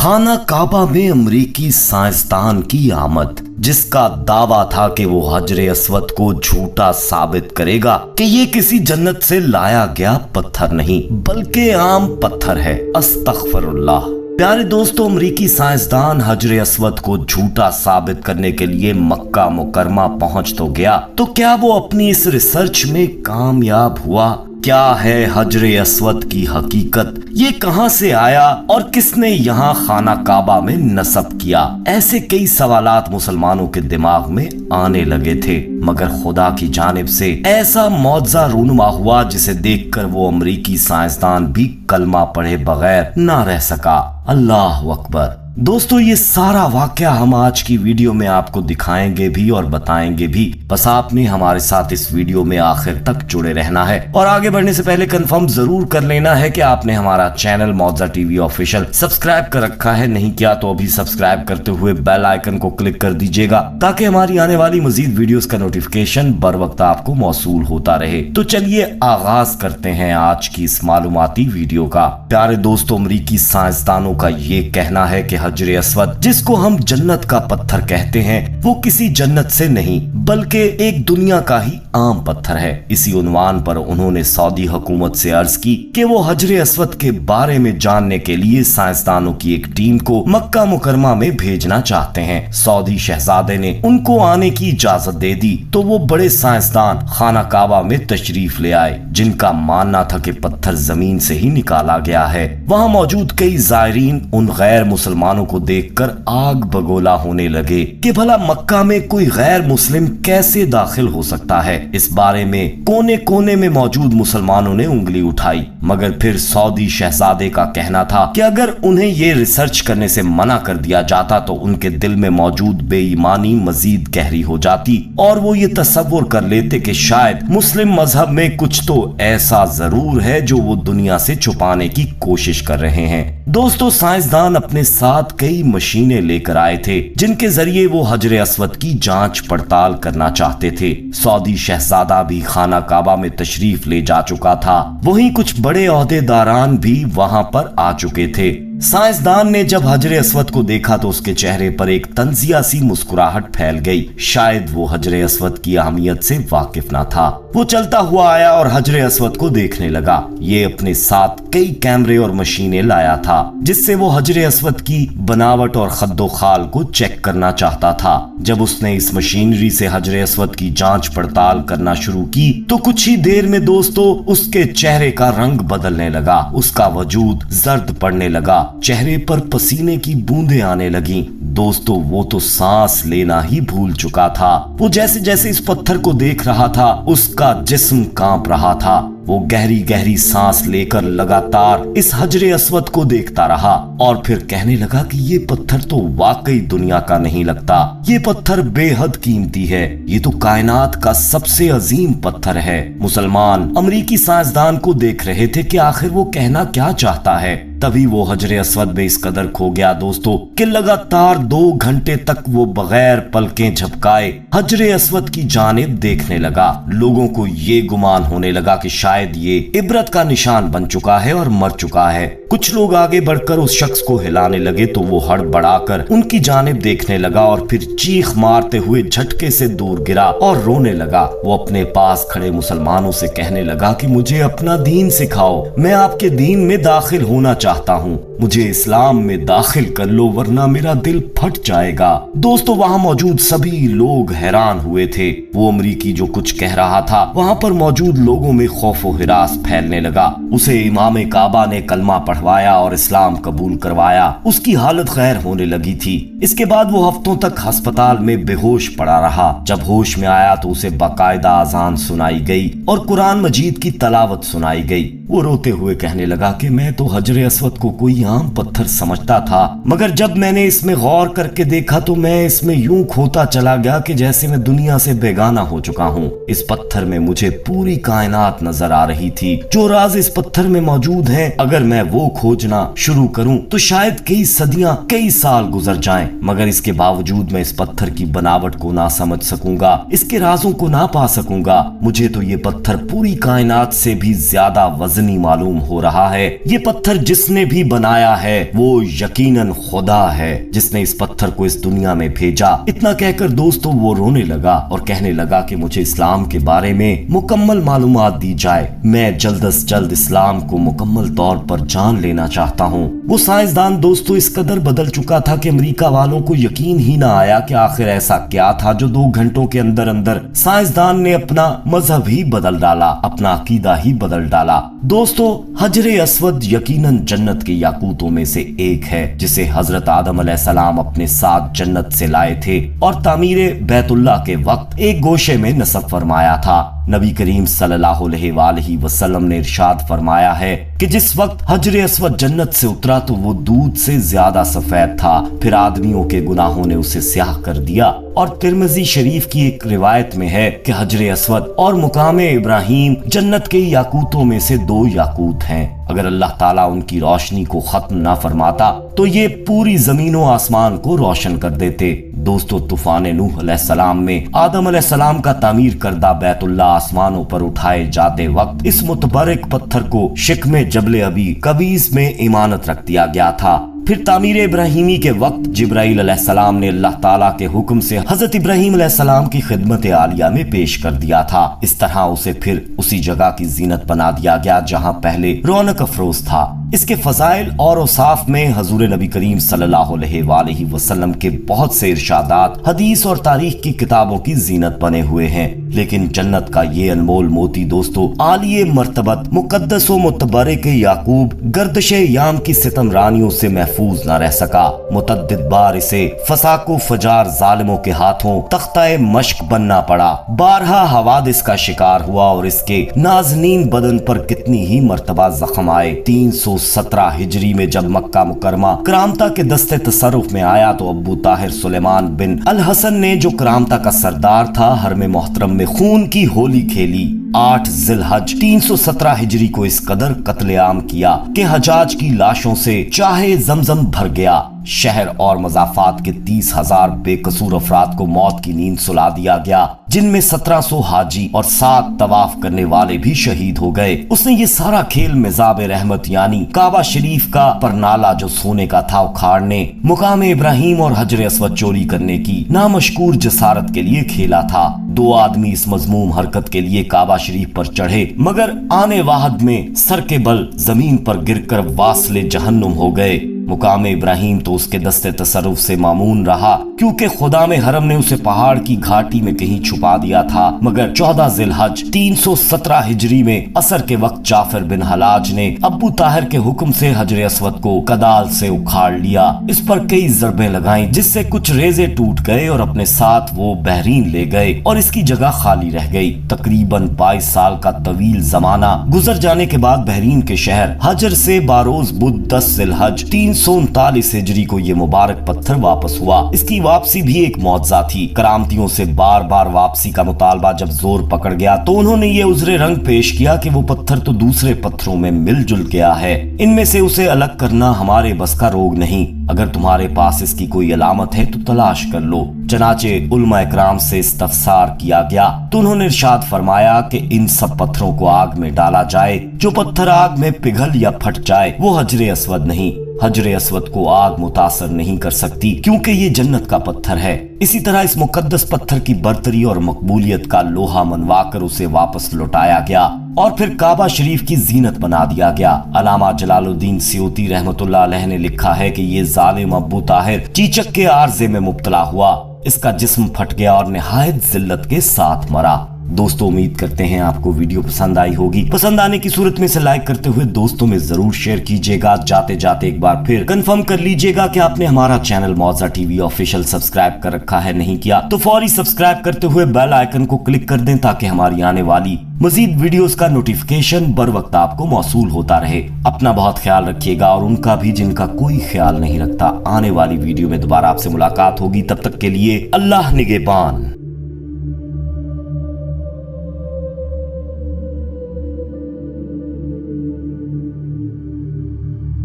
खाना काबा में अमरीकी साइंसदान की आमद, जिसका दावा था कि वो हजरे अस्वद को झूठा साबित करेगा कि ये किसी जन्नत से लाया गया पत्थर नहीं बल्कि आम पत्थर है। अस्तगफिरुल्लाह। प्यारे दोस्तों, अमरीकी साइंसदान हजरे अस्वद को झूठा साबित करने के लिए मक्का मुकरमा पहुंच तो गया, तो क्या वो अपनी इस रिसर्च में कामयाब हुआ? क्या है हजरे अस्वद की हकीकत? ये कहां से आया और किसने यहाँ खाना काबा में नस्ब किया? ऐसे कई सवालात मुसलमानों के दिमाग में आने लगे थे, मगर खुदा की जानिब से ऐसा मौजज़ा रूनुमा हुआ जिसे देखकर वो अमरीकी साइंसदान भी कलमा पढ़े बगैर ना रह सका। अल्लाह अकबर। दोस्तों, ये सारा वाकया हम आज की वीडियो में आपको दिखाएंगे भी और बताएंगे भी। बस आपने हमारे साथ इस वीडियो में आखिर तक जुड़े रहना है और आगे बढ़ने से पहले कंफर्म जरूर कर लेना है कि आपने हमारा चैनल मौजज़ा टीवी ऑफिशियल सब्सक्राइब कर रखा है। नहीं किया तो अभी सब्सक्राइब करते हुए बेल आइकन को क्लिक कर दीजिएगा ताकि हमारी आने वाली मजीद वीडियोस का नोटिफिकेशन बर वक्त आपको मौसूल होता रहे। तो चलिए आगाज करते हैं आज की इस मालूमाती वीडियो का। प्यारे दोस्तों, अमरीकी साइंसदानों का ये कहना है कि हजरे अस्वद, जिसको हम जन्नत का पत्थर कहते हैं, वो किसी जन्नत से नहीं बल्कि एक दुनिया का ही आम पत्थर है। इसी उन्वान पर उन्होंने सऊदी हुकूमत से अर्ज की कि वो हजरे अस्वद के बारे में जानने के लिए साइंसदानों की एक टीम को मक्का मुकरमा में भेजना चाहते हैं। सऊदी शहजादे ने उनको आने की इजाजत दे दी तो वो बड़े साइंसदान खाना काबा में तशरीफ ले आए, जिनका मानना था कि पत्थर जमीन से ही निकाला गया है। वहाँ मौजूद कई जायरीन उन गैर मुसलमानों को देखकर आग बगोला होने लगे कि भला मक्का में कोई गैर मुस्लिम कैसे दाखिल हो सकता है। इस बारे में कोने कोने में मौजूद मुसलमानों ने उंगली उठाई, मगर फिर सऊदी शहजादे का कहना था कि अगर उन्हें ये रिसर्च करने से मना कर दिया जाता तो उनके दिल में मौजूद बेईमानी मजीद गहरी हो जाती और वो ये तसव्वुर कर लेते कि शायद मुस्लिम मजहब में कुछ तो ऐसा जरूर है जो वो दुनिया से छुपाने की कोशिश कर रहे हैं। दोस्तों, साइंसदान अपने साथ कई मशीनें लेकर आए थे जिनके जरिए वो हजरे अस्वद की जांच पड़ताल करना चाहते थे। सऊदी शहजादा भी खाना काबा में तशरीफ ले जा चुका था, वहीं कुछ बड़े ओहदेदारान भी वहां पर आ चुके थे। साइंसदान ने जब हजरे अस्वद को देखा तो उसके चेहरे पर एक तंजिया सी मुस्कुराहट फैल गई। शायद वो हजरे अस्वद की अहमियत से वाकिफ ना था। वो चलता हुआ आया और हजरे अस्वद को देखने लगा। ये अपने साथ कई कैमरे और मशीनें लाया था जिससे वो हजरे अस्वद की बनावट और खद्दो खाल को चेक करना चाहता था। जब उसने इस मशीनरी से हजरे अस्वद की जांच पड़ताल करना शुरू की तो कुछ ही देर में दोस्तों उसके चेहरे का रंग बदलने लगा, उसका वजूद जर्द पड़ने लगा, चेहरे पर पसीने की बूंदें आने लगी। दोस्तों, वो तो सांस लेना ही भूल चुका था। वो जैसे जैसे इस पत्थर को देख रहा था उसका जिस्म कांप रहा था। वो गहरी गहरी सांस लेकर लगातार इस हजरे अस्वद को देखता रहा और फिर कहने लगा कि ये पत्थर तो वाकई दुनिया का नहीं लगता। ये पत्थर बेहद कीमती है। ये तो कायनात का सबसे अजीम पत्थर है। मुसलमान अमरीकी साइंसदान को देख रहे थे कि आखिर वो कहना क्या चाहता है। तभी वो हजरे अस्वद में इस कदर खो गया दोस्तों कि लगातार 2 घंटे तक वो बगैर पलकें झपकाए हजरे अस्वद की जानिब देखने लगा। लोगों को ये गुमान होने लगा कि शायद ये इबरत का निशान बन चुका है और मर चुका है। कुछ लोग आगे बढ़कर उस शख्स को हिलाने लगे तो वो हड़बड़ाकर उनकी जानिब देखने लगा और फिर चीख मारते हुए झटके से दूर गिरा और रोने लगा। वो अपने पास खड़े मुसलमानों से कहने लगा कि मुझे अपना दीन सिखाओ, मैं आपके दीन में दाखिल होना चाहता हूँ, मुझे इस्लाम में दाखिल कर लो वरना मेरा दिल फट जाएगा। दोस्तों, वहाँ मौजूद सभी लोग हैरान हुए थे। वो अमरीकी जो कुछ कह रहा था वहाँ पर मौजूद लोगों में खौफ और हिरास फैलने लगा। उसे इमाम काबा ने कलमा पढ़वाया और इस्लाम कबूल करवाया। उसकी हालत खैर होने लगी थी। इसके बाद वो हफ्तों तक अस्पताल में बेहोश पड़ा रहा। जब होश में आया तो उसे बाकायदा अजान सुनाई गई और कुरान मजीद की तलावत सुनाई गई। वो रोते हुए कहने लगा कि मैं तो हजरे अस्वद को कोई आम पत्थर समझता था, मगर जब मैंने इसमें गौर करके देखा तो मैं इसमें यूं खोता चला गया कि जैसे मैं दुनिया से बेगाना हो चुका हूँ। इस पत्थर में मुझे पूरी कायनात नजर आ रही थी। जो राज इस पत्थर में मौजूद हैं, अगर मैं वो खोजना शुरू करूं तो शायद कई सदियां, कई साल गुजर जाएं, मगर इसके बावजूद मैं इस पत्थर की बनावट को ना समझ सकूंगा, इसके राजों को ना पा सकूंगा। मुझे तो ये पत्थर पूरी कायनात से भी ज्यादा वजनी मालूम हो रहा है। ये पत्थर जिसने भी बनाया फरमाया है वो यकीनन खुदा है जिसने इस पत्थर को इस दुनिया में भेजा। इतना कहकर दोस्तों वो रोने लगा और कहने लगा कि मुझे इस्लाम के बारे में मुकम्मल मालूमात दी जाए, मैं जल्द से जल्द इस्लाम को मुकम्मल तौर पर जान लेना चाहता हूँ। वो साइंसदान दोस्तों इस कदर बदल चुका था कि अमेरिका वालों को यकीन ही ना आया कि आखिर ऐसा क्या था जो 2 घंटों के अंदर अंदर साइंसदान ने अपना मजहब ही बदल डाला, अपना अकीदा ही बदल डाला। दोस्तों हजरे अस्वद यकीनन जन्नत के याकूतों में से एक है जिसे हजरत आदम अलैहिस्सलाम अपने साथ जन्नत से लाए थे और तामीर बैतुल्लाह के वक्त एक गोशे में नस्ब फरमाया था। नबी करीम सल्लल्लाहु अलैहि वसल्लम ने इरशाद फरमाया है कि जिस वक्त हजरे अस्वद जन्नत से उतरा तो वो दूध से ज्यादा सफेद था, फिर आदमियों के गुनाहों ने उसे स्याह कर दिया। और तिरमिजी शरीफ की एक रिवायत में है कि हजरे अस्वद और मुकामे इब्राहिम जन्नत के याकूतों में से 2 याकूत हैं। अगर अल्लाह ताला उनकी रोशनी को खत्म ना फरमाता तो ये पूरी जमीन व आसमान को रोशन कर देते। दोस्तों तूफान नूह अलैहिस्सलाम में आदम अलैहिस्सलाम का तामीर करदा बैतुल्लाह आसमानों पर उठाए जाते वक्त इस मुतबरक पत्थर को शिकमे जबले अबी कबीस में इमानत रख दिया गया था। फिर तामीर इब्राहिमी के वक्त जिब्राइल अलैहिस्सलाम ने अल्लाह ताला के हुक्म से हजरत इब्राहिम अलैहिस्सलाम की खिदमत आलिया में पेश कर दिया था। इस तरह उसे फिर उसी जगह की जीनत बना दिया गया जहां पहले रौनक अफरोज था। इसके फजाइल और औसाफ में हजूर नबी करीम सल्लल्लाहु अलैहि वसल्लम के बहुत से इरशादात हदीस और तारीख की किताबों की जीनत बने हुए हैं। लेकिन जन्नत का ये अनमोल मोती दोस्तों आलिए मर्तबत मुकद्दस व मुतबरक याकूब गर्दशे याम की सितमरानियों से महफूज न रह सका। मुतअद्दिद बार इसे फसाको फजार जालिमों के हाथों तख्ताए मश्क बनना पड़ा। बारहा हवादिस का शिकार हुआ और इसके नाजनीन बदन पर कितनी ही मर्तबा जख्म आए। 317 हिजरी में जब मक्का मुकरमा करामता के दस्ते तसर्रुफ में आया तो अबू ताहिर सुलेमान बिन अल हसन ने जो करामता का सरदार था हरमे मोहतरम में खून की होली खेली। 8 जिलहज 317 हिजरी को इस कदर कत्लेआम किया कि हजाज की लाशों से चाहे जमजम भर गया। शहर और मजाफात के 30,000 बेकसूर अफराद को मौत की नींद सुला दिया गया, जिनमें 1700 हाजी और 7 तवाफ करने वाले भी शहीद हो गए। उसने ये सारा खेल मिजाब रहमत यानी काबा शरीफ का परनाला जो सोने का था उखाड़ने, मुकामे इब्राहिम और हजरे अस्वद चोरी करने की नामशकूर जसारत के लिए खेला था। 2 आदमी इस मजमूम हरकत के लिए काबा शरीफ पर चढ़े मगर आने वाहद में सर के बल जमीन पर गिरकर वासले जहन्नुम हो गए। मुकामे इब्राहिम तो उसके दस्ते तसर्रुफ से मामून रहा क्योंकि खुदा में हरम ने उसे पहाड़ की घाटी में कहीं छुपा दिया था। मगर 14 जिलहज 317 हिजरी में असर के वक्त जाफर बिन हलाज ने अबू ताहिर के हुक्म से हजरे अस्वद को कदाल से उखाड़ लिया। इस पर कई ज़रबें लगाईं जिससे कुछ रेजे टूट गए और अपने साथ वो बहरीन ले गए और इसकी जगह खाली रह गई। तकरीबन 22 साल का तवील जमाना गुजर जाने के बाद बहरीन के शहर हजर से बारोज बुध 10 जिलहज 339 हिजरी को ये मुबारक पत्थर वापस हुआ। इसकी वापसी भी एक मौजज़ा थी। करामतियों से बार बार वापसी का मुतालबा जब जोर पकड़ गया तो उन्होंने ये उज़्रे रंग पेश किया कि वो पत्थर तो दूसरे पत्थरों में मिलजुल गया है, इनमें से उसे अलग करना हमारे बस का रोग नहीं। अगर तुम्हारे पास इसकी कोई अलामत है तो तलाश कर लो। चनाचे उलमा इकराम से इस्तफसार किया गया तो उन्होंने इरशाद फरमाया कि इन सब पत्थरों को आग में डाला जाए। जो पत्थर आग में पिघल या फट जाए वो हजरे अस्वद नहीं। हजरे अस्वद को आग मुतासर नहीं कर सकती क्योंकि ये जन्नत का पत्थर है। इसी तरह इस मुकद्दस पत्थर की बरतरी और मकबूलियत का लोहा मनवाकर उसे वापस लौटाया गया और फिर काबा शरीफ की जीनत बना दिया गया। अलामा जलालुद्दीन सियोती रहमतुल्लाह अलैह ने लिखा है कि ये जालिम अबू ताहिर चीचक के आर्जे में मुब्तला हुआ, इसका जिस्म फट गया और निहायत जिल्लत के साथ मरा। दोस्तों उम्मीद करते हैं आपको वीडियो पसंद आई होगी। पसंद आने की सूरत में इसे लाइक करते हुए दोस्तों में जरूर शेयर कीजिएगा। जाते जाते एक बार फिर कंफर्म कर लीजिएगा कि आपने हमारा चैनल मौजा टीवी ऑफिशियल सब्सक्राइब कर रखा है, नहीं किया तो फौरी सब्सक्राइब करते हुए बेल आइकन को क्लिक कर दें ताकि हमारी आने वाली मजीद वीडियोस का नोटिफिकेशन बर वक्त आपको मौसूल होता रहे। अपना बहुत ख्याल रखिएगा और उनका भी जिनका कोई ख्याल नहीं रखता। आने वाली वीडियो में दोबारा आपसे मुलाकात होगी, तब तक के लिए अल्लाह निगहबान।